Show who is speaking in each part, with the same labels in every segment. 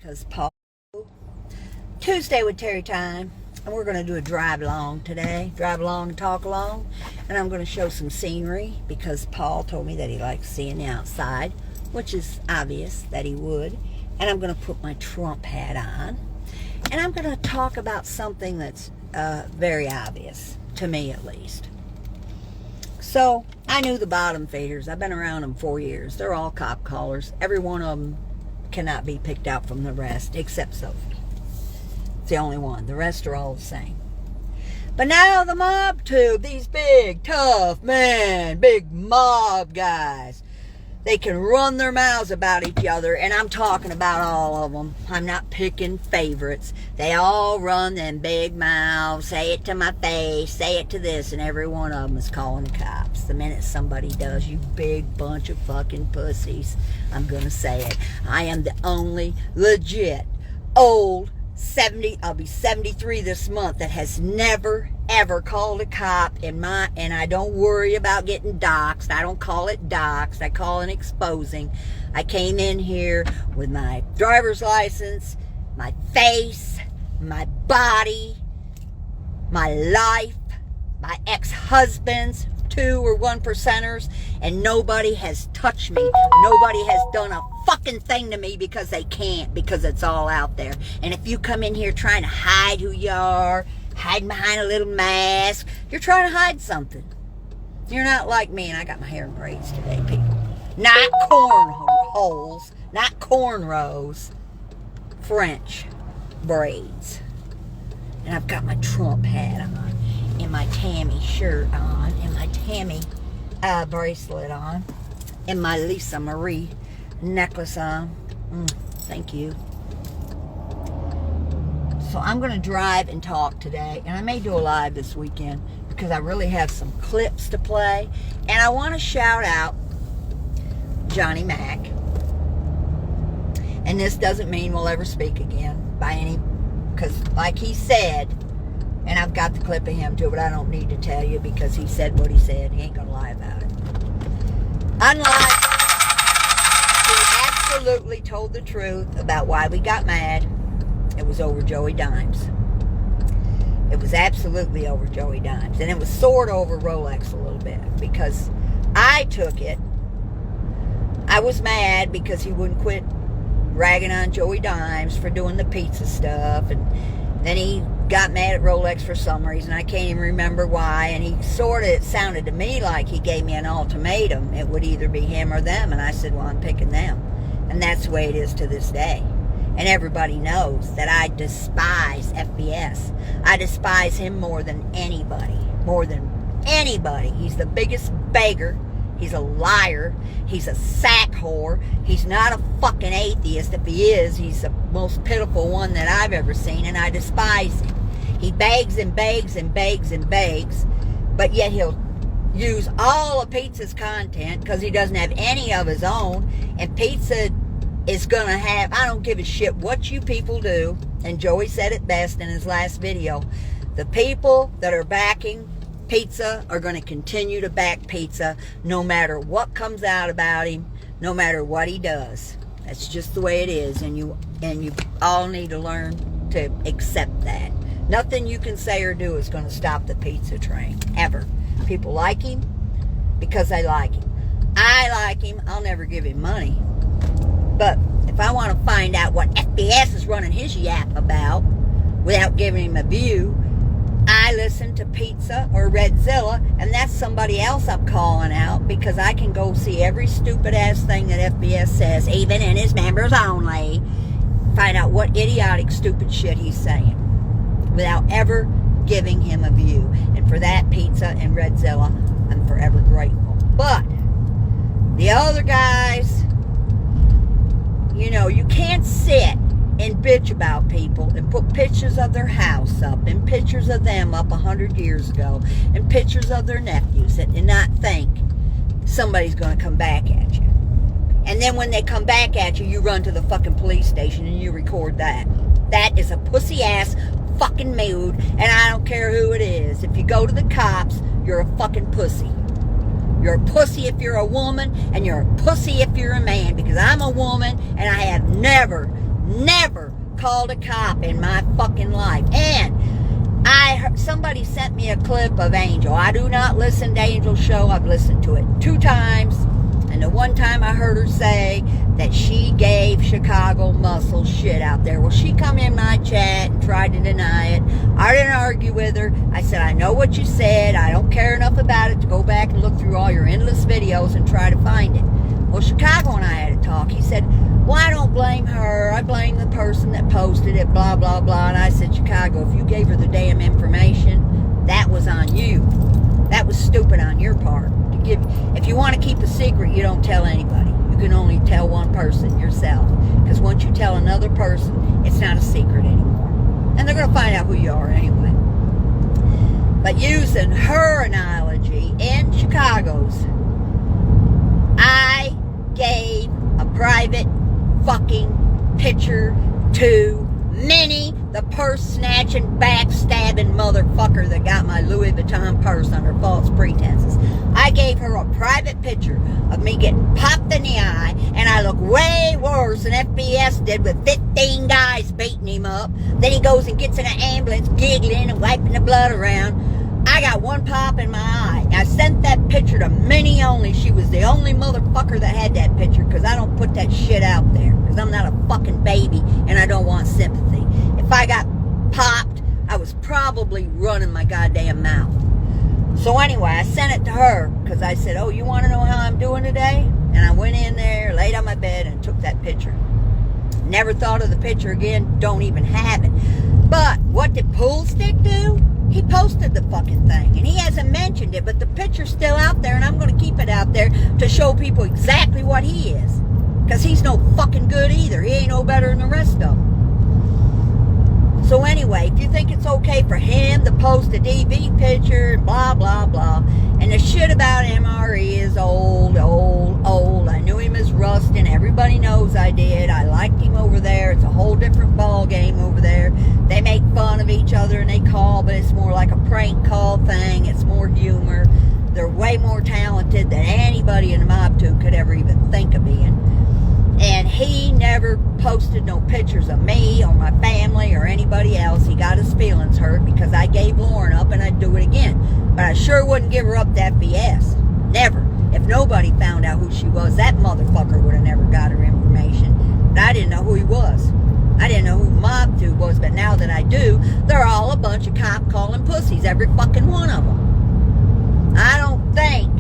Speaker 1: Because Paul, Tuesday with Terrietime, and we're going to do a drive along today. Drive along and talk along, and I'm going to show some scenery because Paul told me that he likes seeing the outside, which is obvious that he would. And I'm going to put my Trump hat on, and I'm going to talk about something that's very obvious, to me at least. So, I knew the bottom feeders. I've been around them 4 years. They're all cop callers. Every one of them cannot be picked out from the rest, except Sophie. It's the only one. The rest are all the same. But now the mob too, these big, tough men, big mob guys, they can run their mouths about each other, and I'm talking about all of them. I'm not picking favorites. They all run them big mouths, say it to my face, say it to this, and every one of them is calling the cops. The minute somebody does, you big bunch of fucking pussies, I'm gonna say it. I am the only legit old 70, I'll be 73 this month, that has never ever called a cop and I don't worry about getting doxxed. I don't call it doxxed, I call it exposing. I came in here with my driver's license, my face, my body, my life, my ex-husbands, 2 or 1%ers, and nobody has touched me. Nobody has done a fucking thing to me because they can't, because it's all out there. And if you come in here trying to hide who you are, hiding behind a little mask, you're trying to hide something. You're not like me, and I got my hair in braids today, people. Not cornholes, not cornrows, French braids. And I've got my Trump hat on, and my Tammy shirt on, and my Tammy bracelet on, and my Lisa Marie necklace on. Thank you. So I'm going to drive and talk today, and I may do a live this weekend because I really have some clips to play, and I want to shout out Johnny Mac. And this doesn't mean we'll ever speak again by any, because like he said, and I've got the clip of him too, but I don't need to tell you because he said what he said. He ain't going to lie about it. Unlike, he absolutely told the truth about why we got mad. It was over Joey Dimes. It was absolutely over Joey Dimes. And it was sort of over Rolex a little bit, because I took it. I was mad because he wouldn't quit ragging on Joey Dimes for doing the pizza stuff. And then he got mad at Rolex for some reason. I can't even remember why. And he sort of, it sounded to me like he gave me an ultimatum. It would either be him or them. And I said, well, I'm picking them. And that's the way it is to this day. And everybody knows that I despise FBS. I despise him more than anybody. More than anybody. He's the biggest beggar. He's a liar. He's a sack whore. He's not a fucking atheist. If he is, he's the most pitiful one that I've ever seen, and I despise him. He begs and begs and begs and begs, but yet he'll use all of pizza's content because he doesn't have any of his own, and pizza is going to have, I don't give a shit what you people do, and Joey said it best in his last video, the people that are backing pizza are going to continue to back pizza no matter what comes out about him, no matter what he does. That's just the way it is, and you all need to learn to accept that. Nothing you can say or do is going to stop the pizza train, ever. People like him because they like him. I like him. I'll never give him money. But if I want to find out what FBS is running his yap about without giving him a view, I listen to Pizza or Redzilla, and that's somebody else I'm calling out, because I can go see every stupid ass thing that FBS says, even in his members only, find out what idiotic stupid shit he's saying without ever giving him a view. And for that, Pizza and Redzilla, I'm forever grateful. But the other guys, you know, you can't sit and bitch about people and put pictures of their house up and pictures of them up 100 years ago and pictures of their nephews and not think somebody's going to come back at you. And then when they come back at you, you run to the fucking police station and you record that. That is a pussy ass fucking mood, and I don't care who it is. If you go to the cops, you're a fucking pussy. You're a pussy if you're a woman, and you're a pussy if you're a man, because I'm a woman, and I have never never called a cop in my fucking life. And somebody sent me a clip of Angel. I do not listen to Angel's show. I've listened to it 2 times. And the one time I heard her say that she gave Chicago muscle shit out there. Well, she come in my chat and tried to deny it. I didn't argue with her. I said, I know what you said. I don't care enough about it to go back and look through all your endless videos and try to find it. Well, Chicago and I had a talk. He said, well, I don't blame her. I blame the person that posted it, blah, blah, blah. And I said, Chicago, if you gave her the damn information, that was on you. That was stupid on your part. If you want to keep a secret, you don't tell anybody. You can only tell one person, yourself. Because once you tell another person, it's not a secret anymore. And they're going to find out who you are anyway. But using her analogy in Chicago's, I gave a private fucking picture to Minnie, the purse-snatching, backstabbing motherfucker that got my Louis Vuitton purse under false pretenses. I gave her a private picture of me getting popped in the eye, and I look way worse than FBS did with 15 guys beating him up. Then he goes and gets in an ambulance, giggling and wiping the blood around. I got one pop in my eye. I sent that picture to Minnie only. She was the only motherfucker that had that picture, because I don't put that shit out there, because I'm not a fucking baby and I don't want sympathy. If I got popped, I was probably running my goddamn mouth. So anyway, I sent it to her because I said, oh, you want to know how I'm doing today? And I went in there, laid on my bed, and took that picture. Never thought of the picture again. Don't even have it. But what did Poolstick do? He posted the fucking thing, and he hasn't mentioned it, but the picture's still out there, and I'm going to keep it out there to show people exactly what he is. Because he's no fucking good either. He ain't no better than the rest of them. So anyway, if you think it's okay for him to post a DV picture and blah, blah, blah, and the shit about MRE is old. I knew him as Rustin. Everybody knows I did. I liked him over there. It's a whole different ball game over there. They make fun of each other and they call, but it's more like a prank call thing. It's more humor. They're way more talented than anybody in the Mob 2 could ever even think of being. And he never posted no pictures of me or my family or anybody else. He got his feelings hurt because I gave Lauren up, and I'd do it again. But I sure wouldn't give her up to FBS. Never. If nobody found out who she was, that motherfucker would have never got her information. But I didn't know who he was. I didn't know who Mob 2 was, but now that I do, they're all a bunch of cop-calling pussies, every fucking one of them. I don't think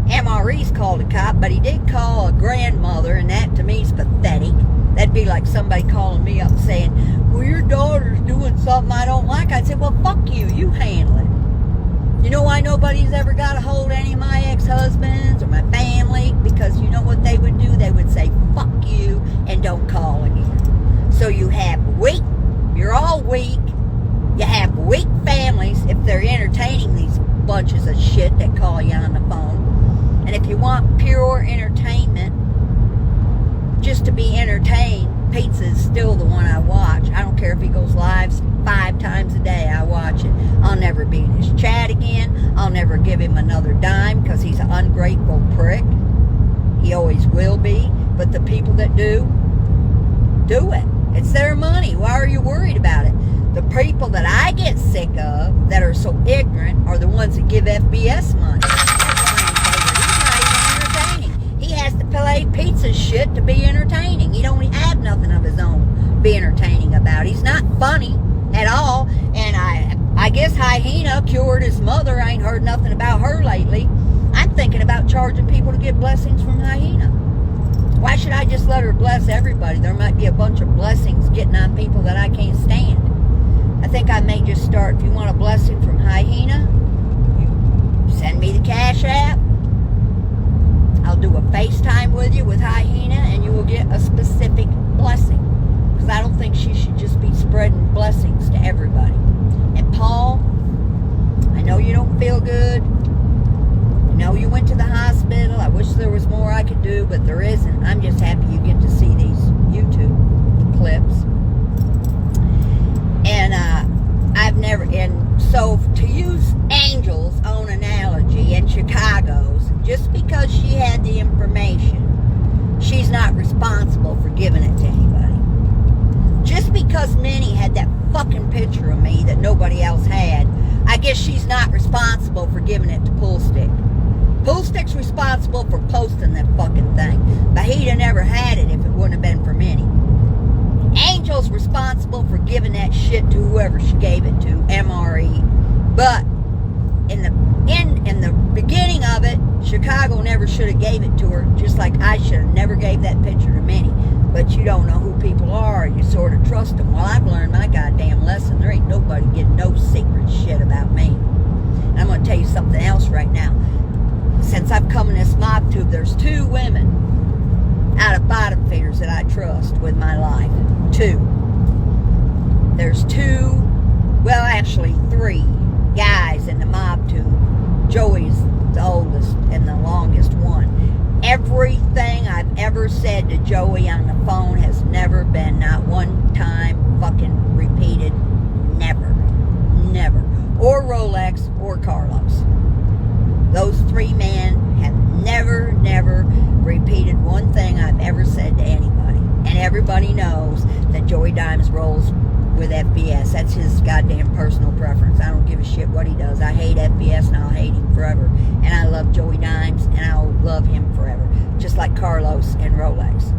Speaker 1: MRE's called a cop, but he did call a grandmother, and that to me is pathetic. That'd be like somebody calling me up saying, well, your daughter's doing something I don't like. I'd say, well, fuck you. You handle it. You know why nobody's ever got a hold of any of my ex-husbands or my family? Because you know what they would do? They would say, fuck you, and don't call again. So you have you're all weak. You have weak families if they're entertaining these bunches of shit that call you on the phone. And if you want pure entertainment, just to be entertained, Pizza is still the one I watch. I don't care if he goes live 5 times a day, I watch it. I'll never be in his chat again. I'll never give him another dime because he's an ungrateful prick. He always will be. But the people that do it. It's their money. Why are you worried about it? The people that I get sick of that are so ignorant are the ones that give FBS money. He has to play pizza shit to be entertaining. He don't have nothing of his own to be entertaining about. He's not funny at all. And I guess Hyena cured his mother. I ain't heard nothing about her lately. I'm thinking about charging people to get blessings from Hyena. Why should I just let her bless everybody? There might be a bunch of blessings getting on people that I can't stand. I think I may just start, if you want a blessing from Hyena, you send me the Cash App. I'll do a FaceTime with you with Hyena, and you will get a specific blessing. Because I don't think she should just be spreading blessings to everybody. And Paul, I know you don't feel good. I know you went to the hospital. I wish there was more I could do, but there isn't. I'm just happy you get to see these YouTube clips. And so to use Angel's own analogy and Chicago's, just because she had the information, she's not responsible for giving it to anybody. fucking picture of me that nobody else had. I guess she's not responsible for giving it to Pullstick. Pullstick's responsible for posting that fucking thing. But he'd have never had it if it wouldn't have been for Minnie. Angel's responsible for giving that shit to whoever she gave it to, MRE. But in the beginning of it, Chicago never should have gave it to her, just like I should have never gave that picture to Minnie. But you don't know who people are, you sort of trust them. Well, I've learned my goddamn lesson. There ain't nobody getting no secret shit about me. And I'm going to tell you something else right now. Since I've come in this mob tube, there's 2 women out of bottom feeders that I trust with my life. 2. There's 2, well, actually 3 guys in the mob tube. Joey's the oldest and the longest one. Everything I've ever said to Joey on the phone has never been, not one time fucking repeated. Never. Never. Or Rolex or Carlos. Those 3 men have never repeated one thing I've ever said to anybody. And everybody knows that Joey Dimes rolls with FBS. That's his goddamn personal preference. I don't give a shit what he does. I hate FBS and I'll hate him forever. And I love Joey Dimes and I'll love him forever. Just like Carlos and Rolex.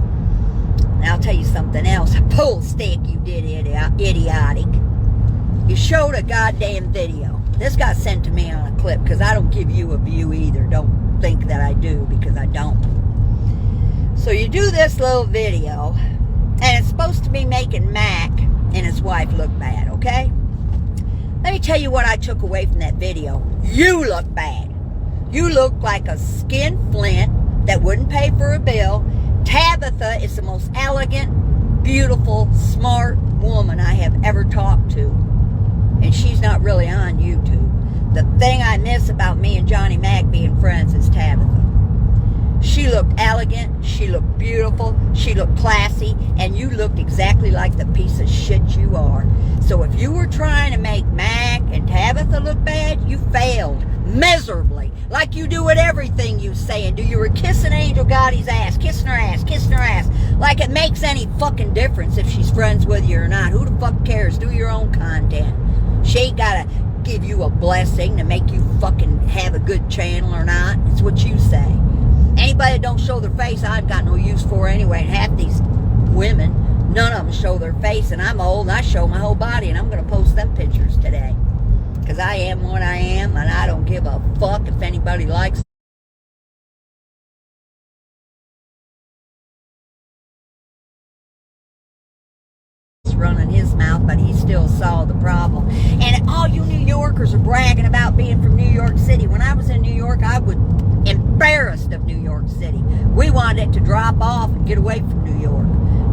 Speaker 1: And I'll tell you something else. Pullstick, you did idiotic. You showed a goddamn video. This got sent to me on a clip because I don't give you a view either. Don't think that I do, because I don't. So you do this little video and it's supposed to be making Mac and his wife look bad, okay? Let me tell you what I took away from that video. You look bad. You look like a skinned flint that wouldn't pay for a bill. Tabitha is the most elegant, beautiful, smart woman I have ever talked to. And she's not really on YouTube. The thing I miss about me and Johnny Mac being friends is Tabitha. She looked elegant, she looked beautiful, she looked classy, and you looked exactly like the piece of shit you are. So if you were trying to make Mac and Tabitha look bad, you failed miserably, like you do at everything you say and do. You were kissing Angel Gotti's ass, kissing her ass, like it makes any fucking difference if she's friends with you or not. Who the fuck cares? Do your own content. She ain't gotta give you a blessing to make you fucking have a good channel or not. It's what you say. Anybody that don't show their face, I've got no use for anyway. And half these women, none of them show their face. And I'm old and I show my whole body. And I'm going to post them pictures today. Because I am what I am. And I don't give a fuck if anybody likes it. Running his mouth, but he still saw the problem. And all you New Yorkers are bragging about being from New York City. When I was in New York, I was embarrassed of New York City. We wanted it to drop off and get away from New York.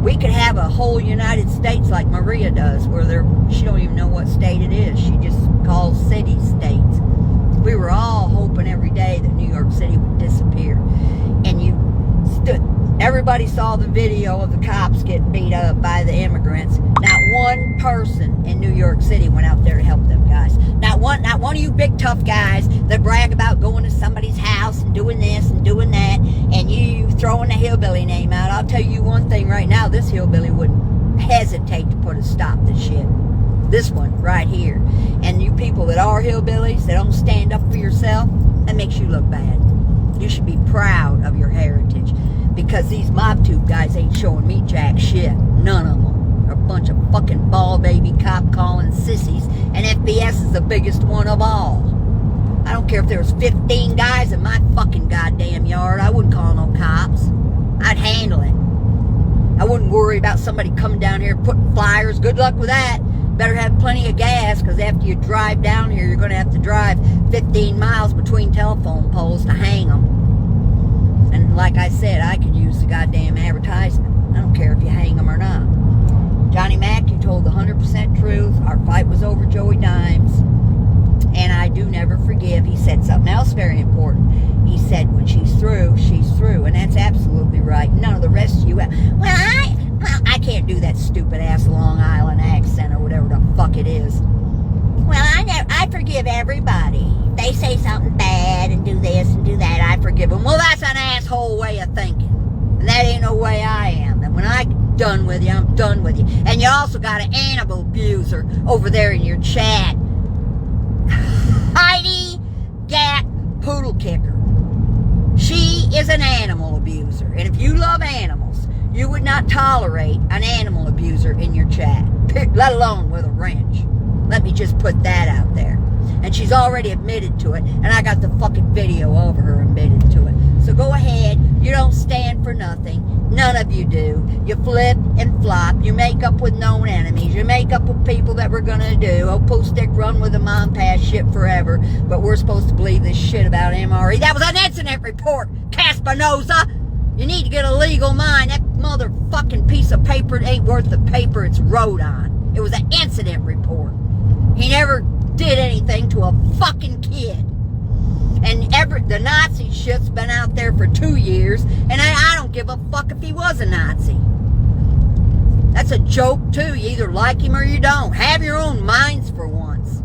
Speaker 1: We could have a whole United States like Maria does, where she don't even know what state it is. She just calls cities states. We were all hoping every day that New York City would disappear. And you stood. Everybody saw the video of the cops getting beat up by the immigrants. Not one person in New York City went out there to help them guys. Not one of you big tough guys that brag about going to somebody's house and doing this and doing that, and you throwing the hillbilly name out. I'll tell you one thing right now, this hillbilly wouldn't hesitate to put a stop to shit. This one right here. And you people that are hillbillies, that don't stand up for yourself, that makes you look bad. You should be proud of your heritage. Because these mob tube guys ain't showing me jack shit. None of them. They're a bunch of fucking ball baby cop calling sissies. And FBS is the biggest one of all. I don't care if there was 15 guys in my fucking goddamn yard. I wouldn't call no cops. I'd handle it. I wouldn't worry about somebody coming down here putting flyers. Good luck with that. Better have plenty of gas, because after you drive down here, you're going to have to drive 15 miles between telephone poles to hang them. And like I said, I could use the goddamn advertisement. I don't care if you hang them or not. Johnny Mac, you told the 100% truth. Our fight was over Joey Dimes. And I do never forgive. He said something else very important. He said, when she's through, she's through. And that's absolutely right. None of the rest of you... Well, I can't do that stupid-ass Long Island accent or whatever the fuck it is. Well, I forgive everybody. They say something bad and do this and do that, I forgive them. Well, that's an asshole way of thinking. And that ain't no way I am. And when I done with you. I'm done with you. And you also got an animal abuser over there in your chat. Heidi Gat Poodle Kicker. She is an animal abuser. And if you love animals, you would not tolerate an animal abuser in your chat, let alone with a wrench. Let me just put that out there. And she's already admitted to it, and I got the fucking video of her admitted to it. So go ahead. You don't stand for nothing. None of you do. You flip and flop. You make up with known enemies. You make up with people that we're going to do. Oh, pull stick, run with a mom, pass shit forever. But we're supposed to believe this shit about MRE. That was an incident report, Caspinoza. You need to get a legal mind. That motherfucking piece of paper ain't worth the paper it's wrote on. It was an incident report. He never did anything to a fucking kid. And the Nazi shit's been out there for 2 years, and I don't give a fuck if he was a Nazi. That's a joke too. You either like him or you don't. Have your own minds for once.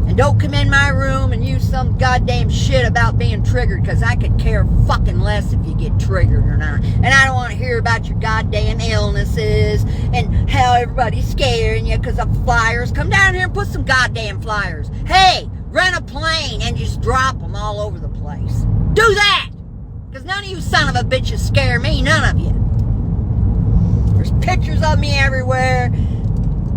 Speaker 1: And don't come in my room and use some goddamn shit about being triggered, because I could care fucking less if you get triggered or not. And I don't want to hear about your goddamn illnesses and how everybody's scaring you because of flyers. Come down here and put some goddamn flyers. Hey, rent a plane and just drop them all over the place. Do that! Because none of you son of a bitches scare me. None of you. There's pictures of me everywhere.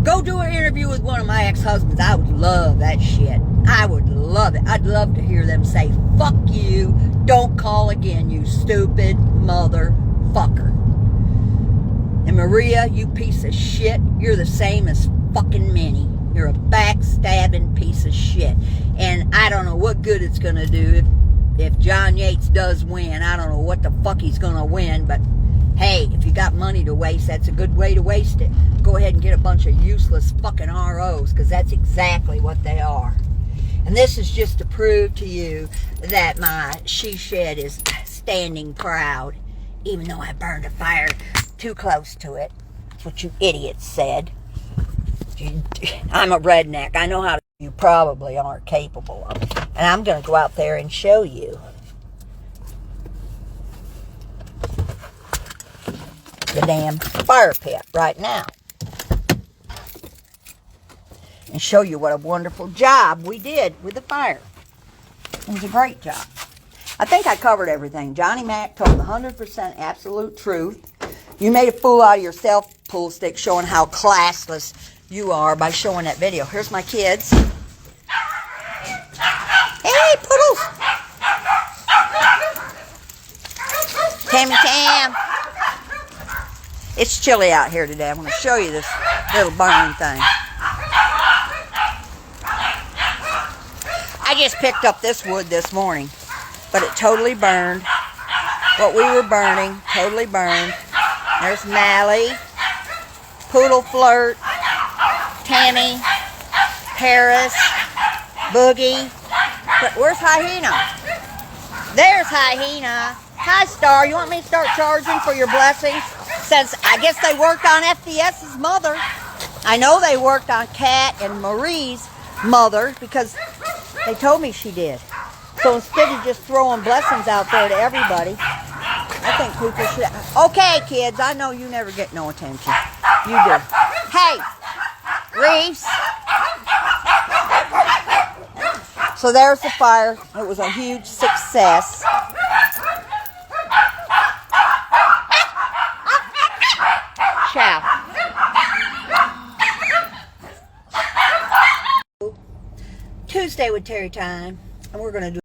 Speaker 1: Go do an interview with one of my ex-husbands. I would love that shit. I would love it. I'd love to hear them say, fuck you, don't call again, you stupid motherfucker. And Maria, you piece of shit, you're the same as fucking Minnie. You're a backstabbing piece of shit. And I don't know what good it's going to do if John Yates does win. I don't know what the fuck he's going to win, but hey, if you got money to waste, that's a good way to waste it. Go ahead and get a bunch of useless fucking ROs, because that's exactly what they are. And this is just to prove to you that my she shed is standing proud, even though I burned a fire too close to it. That's what you idiots said. I'm a redneck. I know how to. You probably aren't capable of it. And I'm going to go out there and show you. The damn fire pit right now. And show you what a wonderful job we did with the fire. It was a great job. I think I covered everything. Johnny Mac told the 100% absolute truth. You made a fool out of yourself, Pool Stick, showing how classless you are by showing that video. Here's my kids. Hey, poodles. Tammy Tam. It's chilly out here today. I'm going to show you this little burning thing. I just picked up this wood this morning, but it totally burned. What we were burning totally burned. There's Mally, Poodle Flirt, Tammy, Paris, Boogie. But where's Hyena? There's Hyena. Hi, Star. You want me to start charging for your blessings? Since I guess they worked on FDS's mother. I know they worked on Kat and Marie's mother because they told me she did. So instead of just throwing blessings out there to everybody, I think people should. Okay, kids, I know you never get no attention. You do. Hey, Reese. So there's the fire. It was a huge success. Ciao. Tuesday with Terrietime, and we're going to do